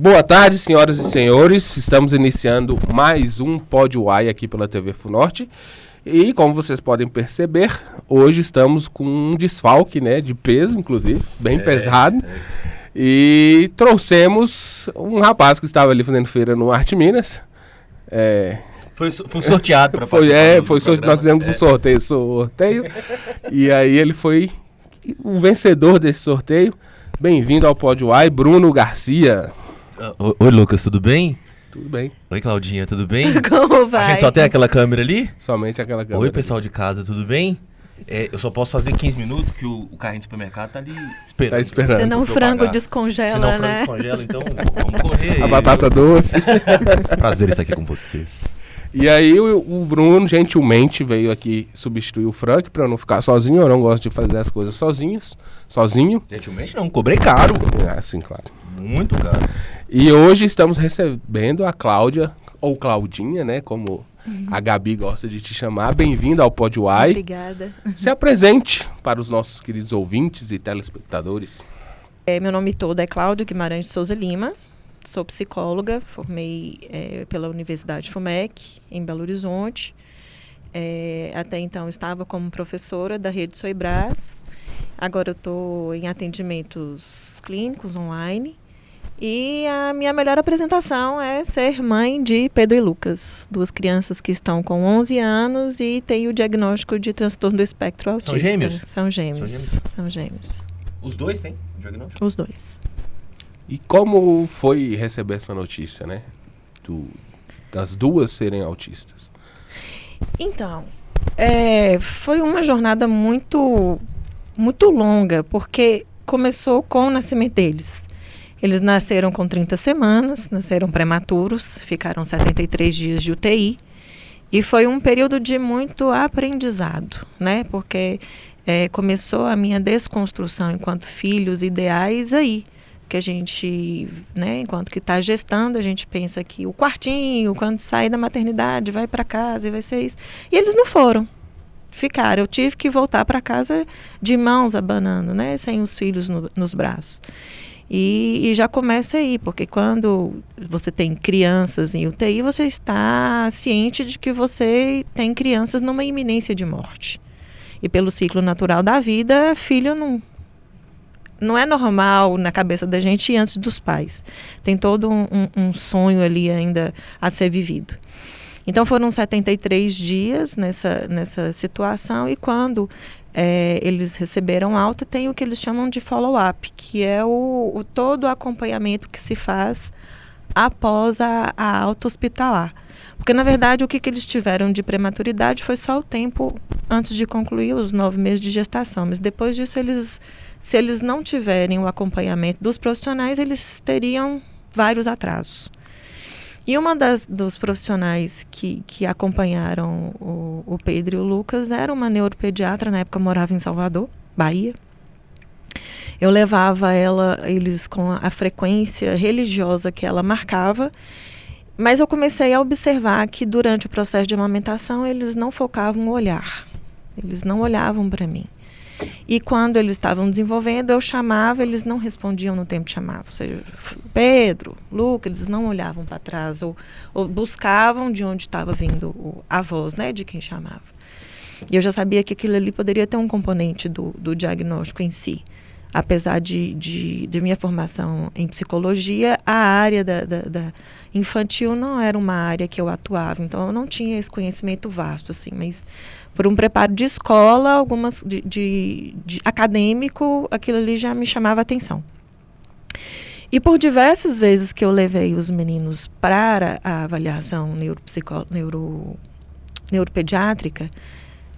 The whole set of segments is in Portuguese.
Boa tarde, senhoras e senhores. Estamos iniciando mais um Pod UAI aqui pela TV Funorte. E como vocês podem perceber, hoje estamos com um desfalque, né, de peso, inclusive, bem pesado. E trouxemos um rapaz que estava ali fazendo feira no Arte Minas. Foi sorteado para participar nós fizemos um sorteio. E aí ele foi o vencedor desse sorteio. Bem-vindo ao Pod UAI, Bruno Garcia. Oi, Lucas, tudo bem? Tudo bem. Oi, Claudinha, tudo bem? Como vai? A gente só tem aquela câmera ali? Somente aquela câmera. Oi, pessoal de casa, tudo bem? Eu só posso fazer 15 minutos que o carrinho do supermercado tá ali esperando. Tá esperando. Senão o frango descongela, Senão o né? frango descongela, então vamos correr aí. A batata doce. Prazer estar aqui com vocês. E aí o Bruno gentilmente veio aqui substituir o Frank pra eu não ficar sozinho. Eu não gosto de fazer as coisas sozinho. Gentilmente não, cobrei caro. Sim, claro. Muito caro. E hoje estamos recebendo a Cláudia, ou Claudinha, né, como a Gabi gosta de te chamar. Bem-vinda ao Pod UAI. Obrigada. Se apresente para os nossos queridos ouvintes e telespectadores. Meu nome todo é Cláudia Guimarães de Souza Lima. Sou psicóloga, formei pela Universidade FUMEC, em Belo Horizonte. Até então estava como professora da rede Soibras. Agora eu estou em atendimentos clínicos online. E a minha melhor apresentação é ser mãe de Pedro e Lucas, duas crianças que estão com 11 anos e têm o diagnóstico de transtorno do espectro autista. São gêmeos? São gêmeos. Os dois têm o diagnóstico? Os dois. E como foi receber essa notícia, né, das duas serem autistas? Então, foi uma jornada muito, muito longa, porque começou com o nascimento deles. Eles nasceram com 30 semanas, nasceram prematuros, ficaram 73 dias de UTI. E foi um período de muito aprendizado, né? Porque começou a minha desconstrução enquanto filhos ideais aí. Que a gente, né, enquanto que está gestando, a gente pensa que o quartinho, quando sair da maternidade, vai para casa e vai ser isso. E eles não foram. Ficaram. Eu tive que voltar para casa de mãos abanando, né? Sem os filhos nos braços. E já começa aí, porque quando você tem crianças em UTI, você está ciente de que você tem crianças numa iminência de morte. E pelo ciclo natural da vida, filho não é normal na cabeça da gente ir antes dos pais. Tem todo um sonho ali ainda a ser vivido. Então foram 73 dias nessa situação e quando eles receberam alta, tem o que eles chamam de follow-up, que é todo o acompanhamento que se faz após a alta hospitalar. Porque, na verdade, o que eles tiveram de prematuridade foi só o tempo antes de concluir os 9 meses de gestação. Mas depois disso, se eles não tiverem o acompanhamento dos profissionais, eles teriam vários atrasos. E uma dos profissionais que acompanharam o Pedro e o Lucas era uma neuropediatra, na época morava em Salvador, Bahia. Eu levava eles com a frequência religiosa que ela marcava, mas eu comecei a observar que durante o processo de amamentação eles não focavam o olhar, eles não olhavam para mim. E quando eles estavam desenvolvendo, eu chamava, eles não respondiam no tempo de chamar. Ou seja, Pedro, Lucas, eles não olhavam para trás ou buscavam de onde estava vindo a voz, né, de quem chamava. E eu já sabia que aquilo ali poderia ter um componente do diagnóstico em si. Apesar de minha formação em psicologia, a área da infantil não era uma área que eu atuava. Então, eu não tinha esse conhecimento vasto, assim. Mas, por um preparo de escola, algumas de acadêmico, aquilo ali já me chamava a atenção. E por diversas vezes que eu levei os meninos para a avaliação neuropediátrica,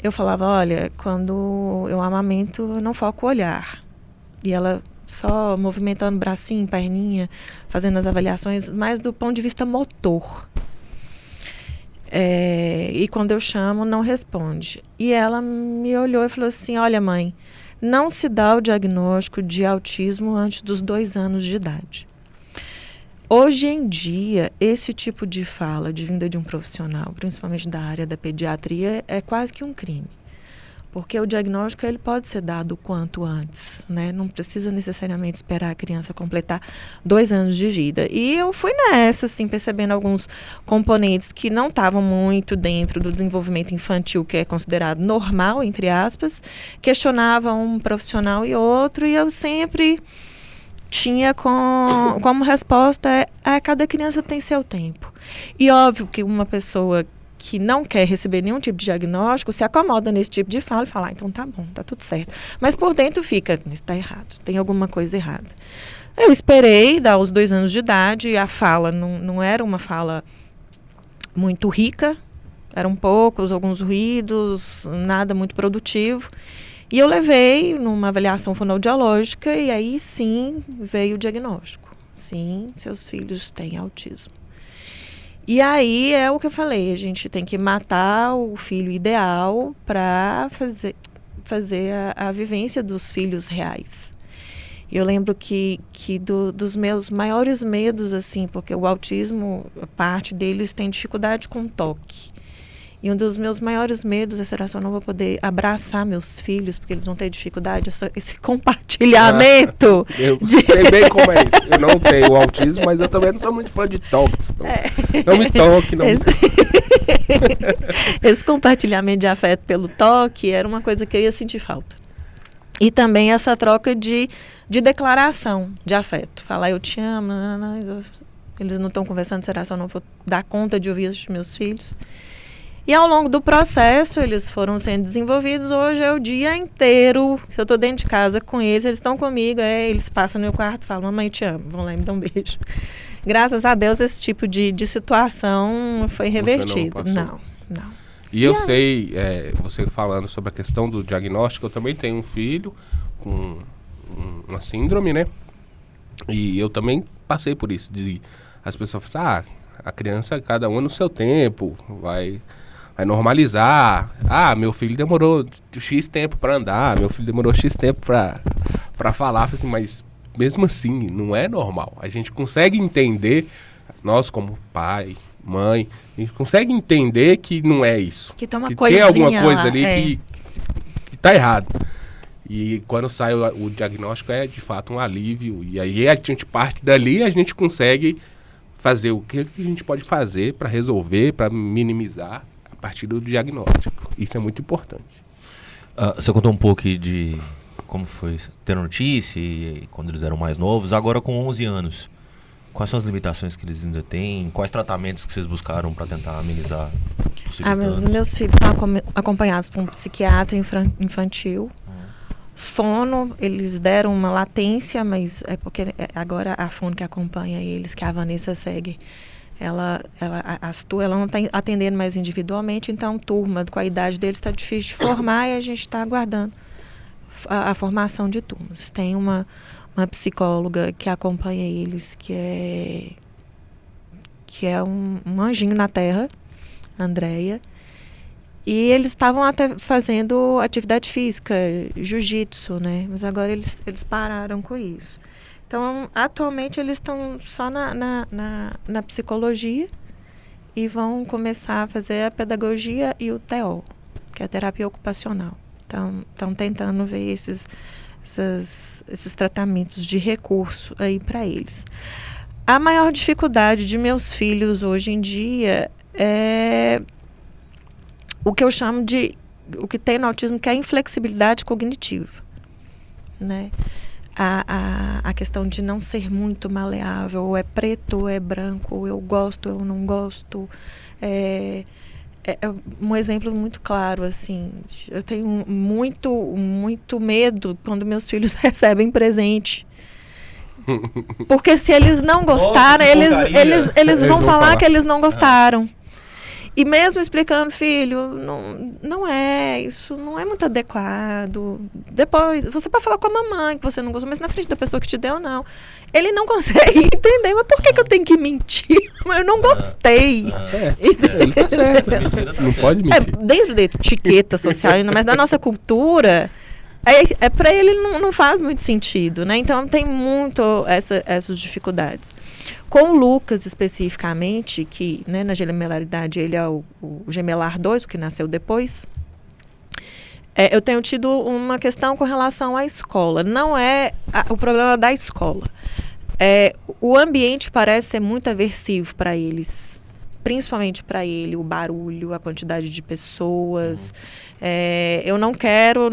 eu falava, olha, quando eu amamento, eu não foco o olhar. E ela só movimentando bracinho, perninha, fazendo as avaliações, mais do ponto de vista motor. E quando eu chamo, não responde. E ela me olhou e falou assim, olha, mãe, não se dá o diagnóstico de autismo antes dos 2 anos de idade. Hoje em dia, esse tipo de fala de vinda de um profissional, principalmente da área da pediatria, é quase que um crime. Porque o diagnóstico ele pode ser dado o quanto antes, né? Não precisa necessariamente esperar a criança completar 2 anos de vida. E eu fui nessa, assim, percebendo alguns componentes que não estavam muito dentro do desenvolvimento infantil, que é considerado normal, entre aspas. Questionava um profissional e outro, e eu sempre tinha como resposta cada criança tem seu tempo. E óbvio que uma pessoa que não quer receber nenhum tipo de diagnóstico se acomoda nesse tipo de fala e fala, então tá bom, tá tudo certo. Mas por dentro fica, mas tá errado, tem alguma coisa errada. Eu esperei dar os 2 anos de idade, a fala não era uma fala muito rica, eram poucos, alguns ruídos, nada muito produtivo. E eu levei numa avaliação fonoaudiológica e aí sim veio o diagnóstico. Sim, seus filhos têm autismo. E aí é o que eu falei, a gente tem que matar o filho ideal para fazer a vivência dos filhos reais. Eu lembro que dos meus maiores medos, assim, porque o autismo, parte deles tem dificuldade com toque. E um dos meus maiores medos é será se eu não vou poder abraçar meus filhos, porque eles vão ter dificuldade, esse compartilhamento. Eu sei bem como é isso. Eu não tenho autismo, mas eu também não sou muito fã de toques. Não me toque, não. Esse compartilhamento de afeto pelo toque era uma coisa que eu ia sentir falta. E também essa troca de declaração de afeto. Falar eu te amo, eles não estão conversando, será se eu não vou dar conta de ouvir os meus filhos? E ao longo do processo, eles foram sendo desenvolvidos. Hoje é o dia inteiro. Se eu estou dentro de casa com eles estão comigo. Eles passam no meu quarto e falam, mamãe, eu te amo. Vão lá e me dão um beijo. Graças a Deus, esse tipo de situação foi revertido. Não. E eu sei, você falando sobre a questão do diagnóstico, eu também tenho um filho com uma síndrome, né? E eu também passei por isso. As pessoas falam, a criança, cada um no seu tempo, vai normalizar. Meu filho demorou X tempo para andar, meu filho demorou X tempo para falar. Assim, mas mesmo assim, não é normal. A gente consegue entender, nós como pai, mãe, a gente consegue entender que não é isso. Que tem uma tem alguma coisa lá, ali que tá errado. E quando sai o diagnóstico é de fato um alívio. E aí a gente parte dali e a gente consegue fazer o que a gente pode fazer para resolver, para minimizar a partir do diagnóstico. Isso é muito importante. Você contou um pouco de como foi ter notícia e quando eles eram mais novos. Agora com 11 anos, quais são as limitações que eles ainda têm? Quais tratamentos que vocês buscaram para tentar amenizar possíveis danos? Meus filhos são acompanhados por um psiquiatra infantil. Fono, eles deram uma latência, mas é porque agora a fono que acompanha eles, que a Vanessa segue, ela não está atendendo mais individualmente, então turma com a idade deles está difícil de formar e a gente está aguardando a formação de turmas. Tem uma psicóloga que acompanha eles, que é um anjinho na terra, Andréia. E eles estavam até fazendo atividade física, jiu-jitsu, né? Mas agora eles pararam com isso. Então, atualmente, eles estão só na psicologia e vão começar a fazer a pedagogia e o TO, que é a terapia ocupacional. Então, estão tentando ver esses tratamentos de recurso aí para eles. A maior dificuldade de meus filhos hoje em dia é o que eu chamo de, o que tem no autismo, que é a inflexibilidade cognitiva, né? A questão de não ser muito maleável, ou é preto, ou é branco, ou eu gosto, ou eu não gosto. É um exemplo muito claro, assim, eu tenho muito medo quando meus filhos recebem presente. Porque se eles não gostaram, eles vão falar que eles não gostaram. E mesmo explicando, filho, isso não é muito adequado. Depois, você pode falar com a mamãe que você não gostou, mas na frente da pessoa que te deu, não. Ele não consegue entender, mas por que eu tenho que mentir? Mas eu não gostei. Ele tá certo. Não pode mentir. Dentro da etiqueta social, mas da nossa cultura, para ele não faz muito sentido, né? Então tem muito essas dificuldades. Com o Lucas especificamente, que, né, na gemelaridade ele é o gemelar 2, o que nasceu depois, Eu tenho tido uma questão com relação à escola. Não é o problema da escola. O ambiente parece ser muito aversivo para eles. Principalmente para ele, o barulho, a quantidade de pessoas. Eu não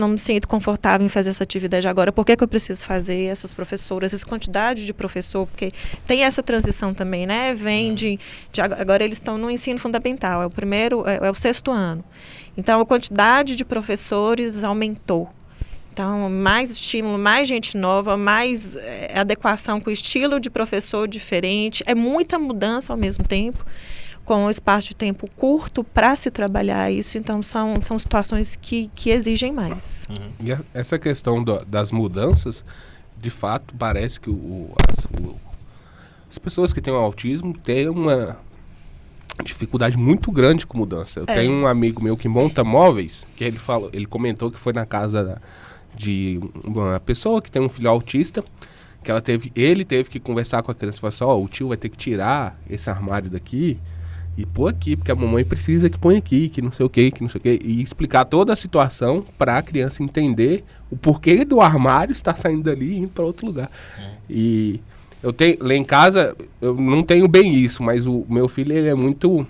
me sinto confortável em fazer essa atividade agora. Por que eu preciso fazer essas professoras, essa quantidade de professor? Porque tem essa transição também, né? Vem agora eles estão no ensino fundamental, é o 6º ano. Então, a quantidade de professores aumentou. Então, mais estímulo, mais gente nova, mais adequação com o estilo de professor diferente. É muita mudança ao mesmo tempo, com um espaço de tempo curto para se trabalhar isso. Então, são situações que exigem mais. E essa questão das mudanças, de fato, parece que as pessoas que têm o autismo têm uma dificuldade muito grande com mudança. Eu tenho um amigo meu que monta móveis, que ele comentou que foi na casa de uma pessoa que tem um filho autista, que ele teve que conversar com a criança e falar assim, o tio vai ter que tirar esse armário daqui e pôr aqui, porque a mamãe precisa que põe aqui, que não sei o que, e explicar toda a situação para a criança entender o porquê do armário estar saindo dali e indo para outro lugar. E lá em casa, eu não tenho bem isso, mas o meu filho, ele é muito...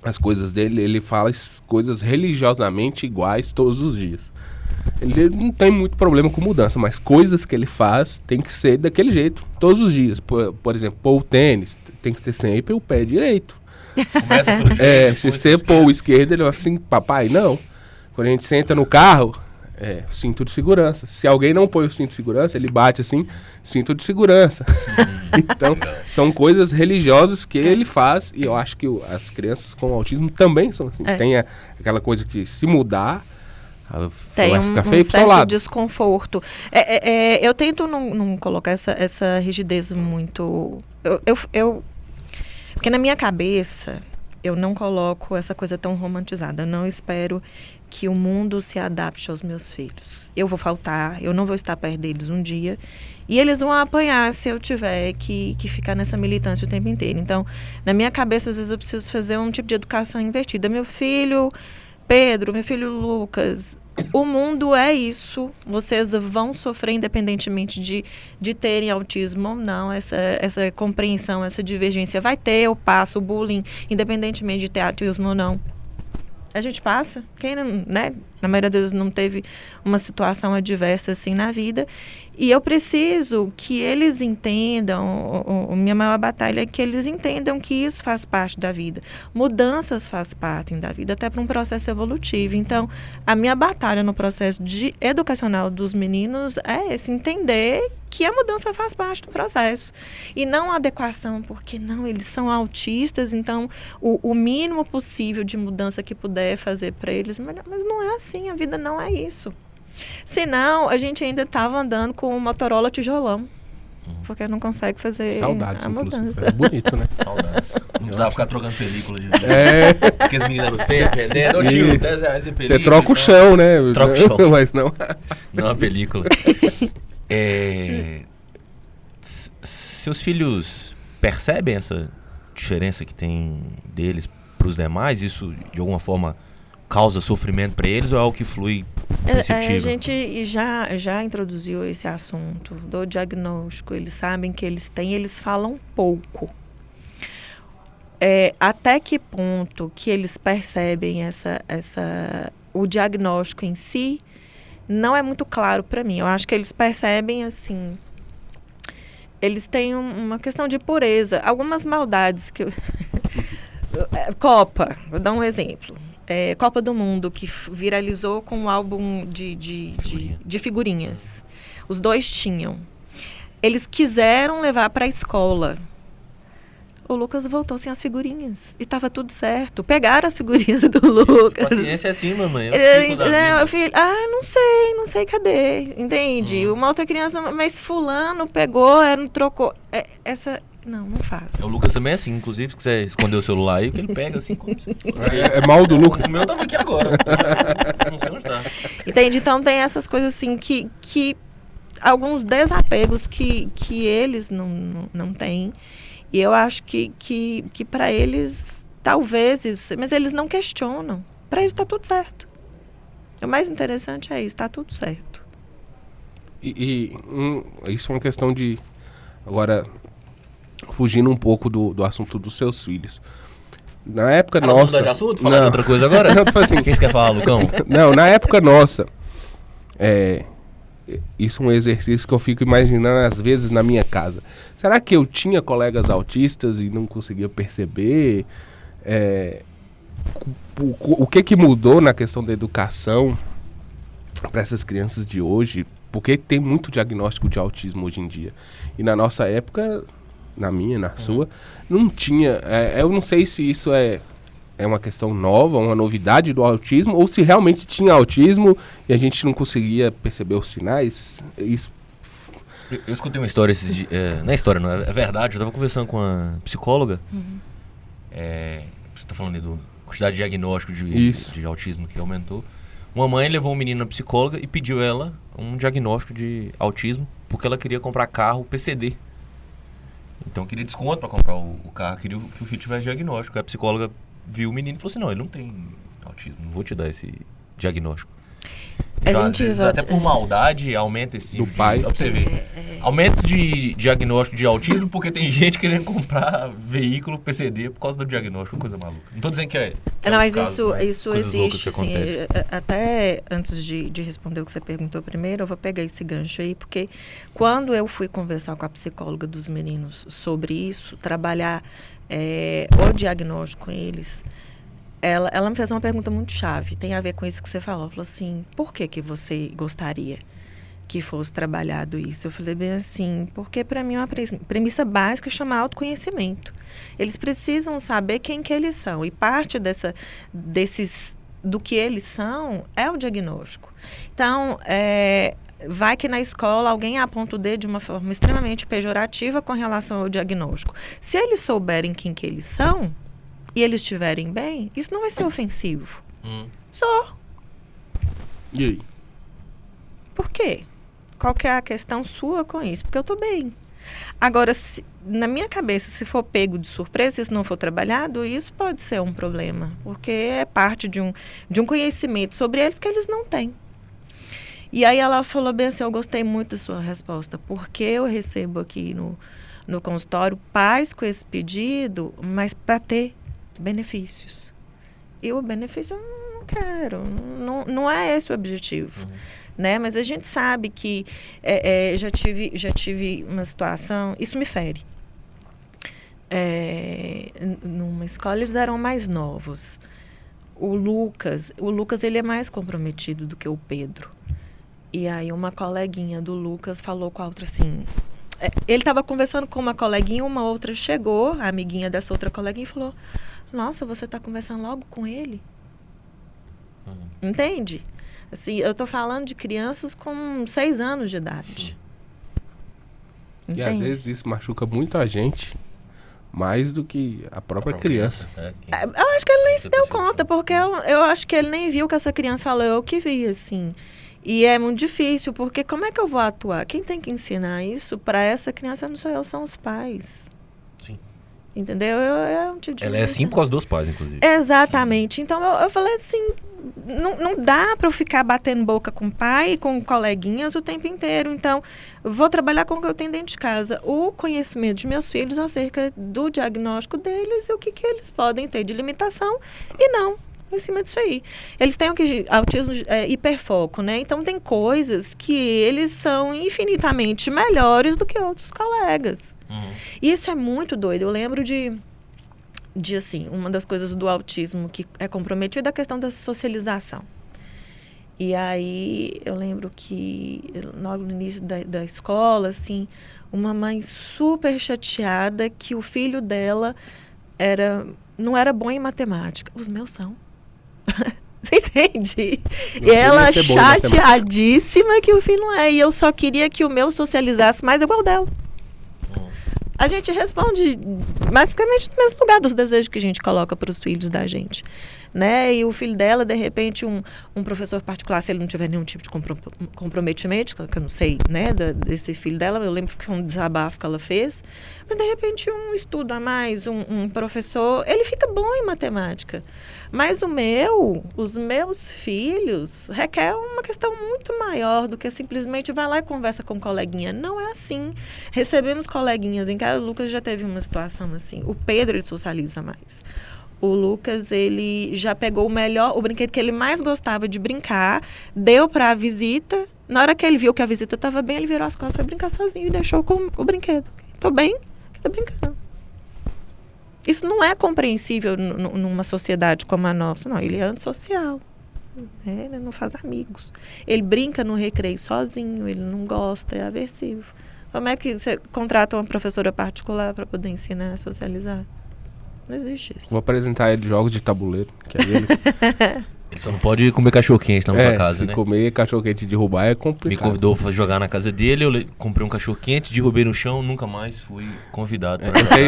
As coisas dele, ele fala as coisas religiosamente iguais todos os dias. Ele não tem muito problema com mudança, mas coisas que ele faz tem que ser daquele jeito, todos os dias. Por exemplo, pôr o tênis, tem que ter sempre o pé direito. Se você pôr o esquerdo, ele vai assim, papai, não. Quando a gente senta no carro, cinto de segurança. Se alguém não põe o cinto de segurança, ele bate assim, cinto de segurança. Então, são coisas religiosas que ele faz, e eu acho que as crianças com autismo também são assim. Tem aquela coisa que se mudar, tem vai ficar feio um pro seu certo lado. desconforto. Eu tento não colocar essa rigidez muito... Porque na minha cabeça, eu não coloco essa coisa tão romantizada. Eu não espero que o mundo se adapte aos meus filhos. Eu vou faltar, eu não vou estar perto deles um dia. E eles vão apanhar se eu tiver que ficar nessa militância o tempo inteiro. Então, na minha cabeça, às vezes eu preciso fazer um tipo de educação invertida. Meu filho Pedro, meu filho Lucas, o mundo é isso. Vocês vão sofrer independentemente de terem autismo ou não. Essa compreensão, essa divergência vai ter. Eu passo o bullying, independentemente de ter autismo ou não. A gente passa. Quem não, né? Na maioria das vezes não teve uma situação adversa assim na vida. E eu preciso que eles entendam, minha maior batalha é que eles entendam que isso faz parte da vida. Mudanças faz parte da vida, até para um processo evolutivo. Então, a minha batalha no processo educacional dos meninos é esse, entender que a mudança faz parte do processo. E não a adequação, porque não, eles são autistas, então o mínimo possível de mudança que puder fazer para eles, mas não é assim, a vida não é isso. Senão, a gente ainda estava andando com o Motorola tijolão. Porque não consegue fazer saudades, a mudança. É bonito, né? Saudades. Não precisava ficar trocando película de Porque as meninas no centro vendendo. Ô tio, 10 reais em película. Você troca o chão, né? Troca o chão. Mas não... Não a película. Seus filhos percebem essa diferença que tem deles para os demais? Isso, de alguma forma, causa sofrimento para eles ou é algo que flui perceptível? A gente já introduziu esse assunto do diagnóstico. Eles sabem que eles têm, eles falam pouco. Até que ponto que eles percebem o diagnóstico em si não é muito claro para mim. Eu acho que eles percebem assim... Eles têm uma questão de pureza. Algumas maldades que... Copa, vou dar um exemplo. Copa do Mundo, que viralizou com um álbum de figurinhas. Os dois tinham. Eles quiseram levar para a escola. O Lucas voltou sem as figurinhas. E estava tudo certo. Pegaram as figurinhas do Lucas. Paciência é assim, mamãe. Meu filho, não sei cadê. Entende? Uma outra criança, mas fulano pegou, não trocou. Não faz. O Lucas também é assim, inclusive, se quiser esconder o celular aí, que ele pega assim, como se... É mal do Lucas. O meu tava aqui agora. Não sei onde tá. Entende? Então tem essas coisas assim que alguns desapegos que eles não têm. E eu acho que para eles, talvez, mas eles não questionam. Para eles está tudo certo. O mais interessante é isso, tá tudo certo. Isso é uma questão de... Agora, fugindo um pouco do assunto dos seus filhos. Na época nossa... Vamos mudar de assunto? Falar de outra coisa agora? Não, tipo assim, Quem você quer falar, Lucão? Não, na época nossa, isso é um exercício que eu fico imaginando às vezes na minha casa. Será que eu tinha colegas autistas e não conseguia perceber? O que mudou na questão da educação para essas crianças de hoje? Porque tem muito diagnóstico de autismo hoje em dia. E na nossa época, na minha, na sua, não tinha. Eu não sei se isso é uma questão nova, uma novidade do autismo, ou se realmente tinha autismo e a gente não conseguia perceber os sinais. Isso. Eu escutei uma história esses dias. Não é história, não, é verdade. Eu estava conversando com uma psicóloga. Você está falando aí do quantidade de diagnóstico de autismo que aumentou. Uma mãe levou um menino na psicóloga e pediu ela um diagnóstico de autismo porque ela queria comprar carro PCD. Então queria desconto para comprar o carro, queria que o filho tivesse diagnóstico. A psicóloga viu o menino e falou assim, não, ele não tem autismo, não vou te dar esse diagnóstico. Então, às vezes, até por maldade, aumenta esse... Do pai. Pra você ver. Aumento de diagnóstico de autismo porque tem gente querendo comprar veículo PCD por causa do diagnóstico, coisa maluca. Não tô dizendo que é não, mas casos, isso existe, sim. Até antes de responder o que você perguntou primeiro, eu vou pegar esse gancho aí, porque quando eu fui conversar com a psicóloga dos meninos sobre isso, trabalhar o diagnóstico com eles... Ela me fez uma pergunta muito chave, tem a ver com isso que você falou. Ela falou assim, por que você gostaria que fosse trabalhado isso? Eu falei bem assim, porque para mim é uma premissa básica chamar autoconhecimento. Eles precisam saber quem que eles são. E parte do que eles são é o diagnóstico. Então, vai que na escola alguém aponta o dedo de uma forma extremamente pejorativa com relação ao diagnóstico. Se eles souberem quem que eles são... e eles estiverem bem, isso não vai ser ofensivo. Só. E aí? Por quê? Qual que é a questão sua com isso? Porque eu tô bem. Agora, na minha cabeça, se for pego de surpresa, se isso não for trabalhado, isso pode ser um problema. Porque é parte de um conhecimento sobre eles que eles não têm. E aí ela falou bem assim, eu gostei muito da sua resposta, porque eu recebo aqui no consultório pais com esse pedido, mas para ter benefícios. E o benefício eu não quero, não é esse o objetivo. Né? Mas a gente sabe que já tive uma situação, isso me fere. Numa escola eles eram mais novos. O Lucas ele é mais comprometido do que o Pedro. E aí uma coleguinha do Lucas falou com a outra assim... Ele estava conversando com uma coleguinha, uma outra chegou, a amiguinha dessa outra coleguinha, e falou, nossa, você está conversando logo com ele? Entende? Assim, eu estou falando de crianças com 6 anos de idade. E às vezes isso machuca muito a gente, mais do que a própria criança. Eu acho que ele nem se deu conta, porque eu acho que ele nem viu que essa criança falou, eu que vi, assim... E é muito difícil, porque como é que eu vou atuar? Quem tem que ensinar isso para essa criança não sou eu, são os pais. Sim. Entendeu? Um tipo de ela é assim por causa dos pais, inclusive. Exatamente. Sim. Então, eu falei assim, não dá para eu ficar batendo boca com o pai e com coleguinhas o tempo inteiro. Então, vou trabalhar com o que eu tenho dentro de casa. O conhecimento de meus filhos acerca do diagnóstico deles e o que eles podem ter de limitação e não. Em cima disso aí. Eles têm autismo hiperfoco, né? Então, tem coisas que eles são infinitamente melhores do que outros colegas. E isso é muito doido. Eu lembro de assim, uma das coisas do autismo que é comprometida é a questão da socialização. E aí, eu lembro que, logo no início da escola, assim, uma mãe super chateada que o filho dela não era bom em matemática. Os meus são. Você entende? E ela chateadíssima que o filho não é. E eu só queria que o meu socializasse mais igual dela. A gente responde basicamente no mesmo lugar dos desejos que a gente coloca para os filhos da gente, né? E o filho dela, de repente, um professor particular, se ele não tiver nenhum tipo de comprometimento, que eu não sei, né, desse filho dela, eu lembro que foi um desabafo que ela fez, mas de repente um estudo a mais, um professor, ele fica bom em matemática. Mas os meus filhos requer uma questão muito maior do que simplesmente vai lá e conversa com um coleguinha. Não é assim. Recebemos coleguinhas em casa. O Lucas já teve uma situação assim. O Pedro, ele socializa mais. O Lucas, ele já pegou o brinquedo que ele mais gostava de brincar, deu para a visita. Na hora que ele viu que a visita estava bem, ele virou as costas, foi brincar sozinho e deixou com o brinquedo. Tô bem, tô brincando. Isso não é compreensível numa sociedade como a nossa. Não, ele é antissocial. Ele não faz amigos. Ele brinca no recreio sozinho, ele não gosta, é aversivo. Como é que você contrata uma professora particular para poder ensinar a socializar? Não existe isso. Vou apresentar ele jogos de tabuleiro, que aí ele... Ele só não pode comer cachorro-quente na sua casa, se né? comer cachorro-quente e derrubar é complicado. Me convidou pra jogar na casa dele, eu comprei um cachorro-quente, derrubei no chão, nunca mais fui convidado pra jogar.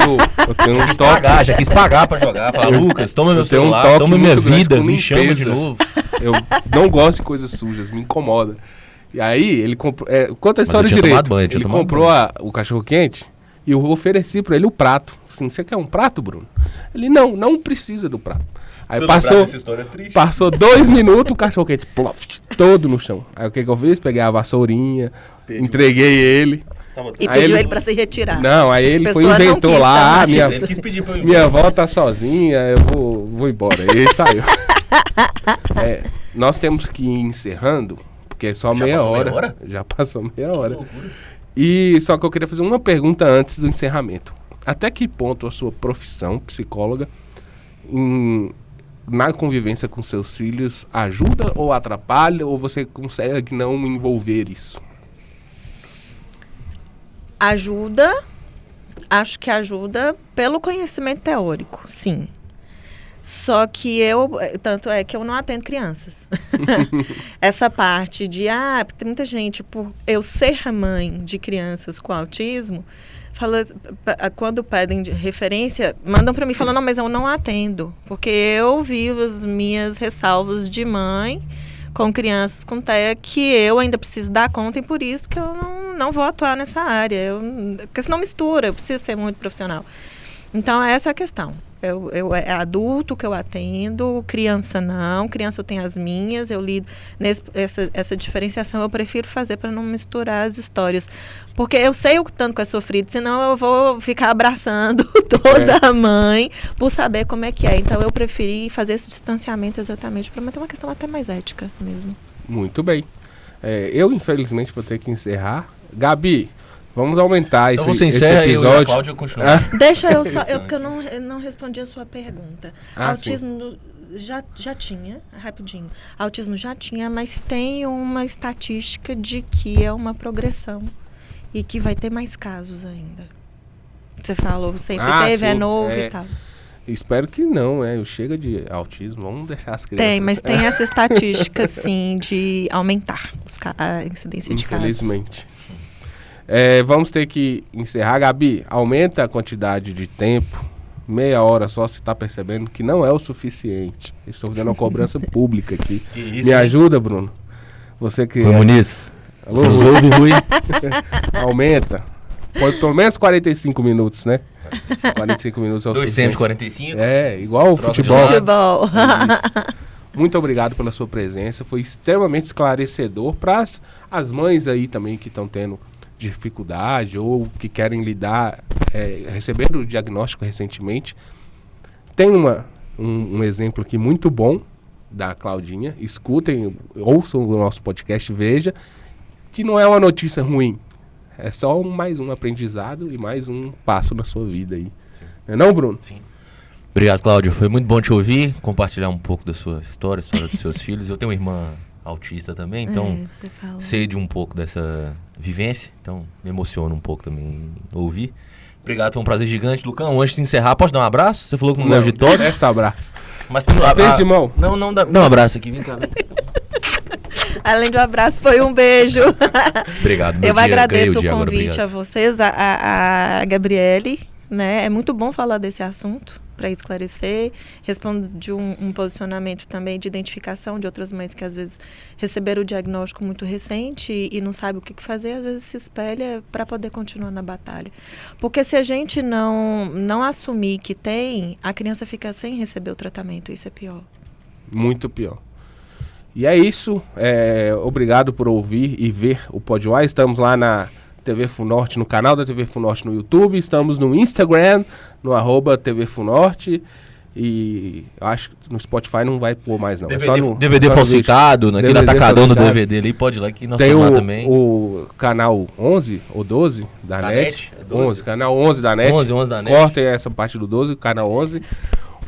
Eu tenho um toque... Já quis pagar pra jogar. Falar, Lucas, toma meu celular, toque toma minha muito grande vida, com me chama de limpeza. novo. Eu não gosto de coisas sujas, me incomoda. E aí, ele comprou... conta a Mas história eu tinha direito. tomado banho, Ele comprou o cachorro-quente e eu ofereci pra ele o prato. Assim, você quer um prato, Bruno? Ele, não precisa do prato. Aí passou 2 minutos, o cachorro-quente todo no chão. Aí o que eu fiz? Peguei a vassourinha, entreguei ele. E pediu ele pra se retirar. Não, aí ele foi inventou lá, minha avó tá sozinha, eu vou embora. E ele saiu. Nós temos que ir encerrando, porque é só meia hora. Já passou meia hora. E só que eu queria fazer uma pergunta antes do encerramento. Até que ponto a sua profissão, psicóloga, na convivência com seus filhos, ajuda ou atrapalha, ou você consegue não envolver isso? Ajuda, acho que ajuda pelo conhecimento teórico, sim. Só que tanto é que eu não atendo crianças. Essa parte de, tem muita gente, por eu ser mãe de crianças com autismo, quando pedem referência, mandam para mim falando, não, mas eu não atendo, porque eu vivo as minhas ressalvas de mãe com crianças com TEA que eu ainda preciso dar conta e por isso que eu não vou atuar nessa área. Porque senão mistura, eu preciso ser muito profissional. Então, essa é a questão. É adulto que eu atendo, criança não, criança eu tenho as minhas, eu lido essa diferenciação eu prefiro fazer para não misturar as histórias, porque eu sei o tanto que é sofrido, senão eu vou ficar abraçando toda a mãe por saber como é que é, então eu preferi fazer esse distanciamento exatamente para manter uma questão até mais ética mesmo. Muito bem, eu infelizmente vou ter que encerrar. Gabi, vamos aumentar então esse você encerra episódio. Eu e a Cláudia continuam. Deixa eu só, porque eu não respondi a sua pergunta. Autismo já tinha, rapidinho. Autismo já tinha, mas tem uma estatística de que é uma progressão e que vai ter mais casos ainda. Você falou, sempre teve, sim, é novo e tal. Espero que não, chega de autismo, vamos deixar as crianças... Tem, mas tem essa estatística, sim, de aumentar a incidência de casos. Infelizmente. Vamos ter que encerrar. Gabi, aumenta a quantidade de tempo. Meia hora só, você está percebendo que não é o suficiente. Estou fazendo uma cobrança pública aqui. Que isso, me ajuda, Bruno? Você que... Muniz. Alô, você ouve, Rui? Aumenta. Pode pelo menos 45 minutos, né? 45 minutos é o suficiente. 245? Igual o futebol. Futebol. Muito obrigado pela sua presença. Foi extremamente esclarecedor para as mães aí também que estão tendo dificuldade ou que querem lidar, receberam o diagnóstico recentemente. Tem um exemplo aqui muito bom da Claudinha. Escutem, ouçam o nosso podcast, veja que não é uma notícia ruim. É só mais um aprendizado e mais um passo na sua vida aí. Não, Bruno? Sim. Obrigado, Cláudio. Foi muito bom te ouvir, compartilhar um pouco da sua história, a história dos seus filhos. Eu tenho uma irmã autista também, então sei de um pouco dessa vivência, então me emociona um pouco também ouvir. Obrigado, foi um prazer gigante. Lucão, antes de encerrar, posso dar um abraço? Você falou que não gosta de toque. Resta abraço. Mas tem um de mão. Não dá um abraço aqui, vem cá. Além do abraço, foi um beijo. Obrigado, Eu agradeço o convite a vocês, a Gabriele, né? É muito bom falar desse assunto para esclarecer, responde de um posicionamento também de identificação de outras mães que às vezes receberam o diagnóstico muito recente e não sabe o que fazer, às vezes se espelha para poder continuar na batalha. Porque se a gente não assumir que tem, a criança fica sem receber o tratamento, isso é pior. Muito pior. E é isso, obrigado por ouvir e ver o Pode Uai. Estamos lá na TV Funorte, no canal da TV Funorte no YouTube, estamos no Instagram, no @TV Funorte, e acho que no Spotify não vai pôr mais não. DVD falsificado, naquele atacadão do DVD ali, pode ir lá que nós tem estamos lá também. O canal 11 ou 12 da NET. 12. Canal 11 da NET. 11 da NET. Cortem essa parte do 12, canal 11.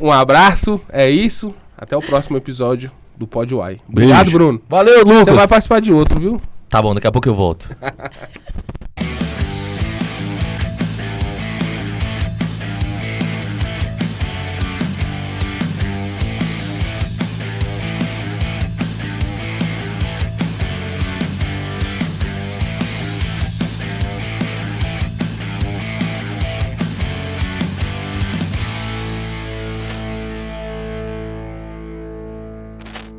Um abraço, é isso. Até o próximo episódio do Pode Uai. Obrigado, Bruno. Valeu, Lucas. Você vai participar de outro, viu? Tá bom, daqui a pouco eu volto.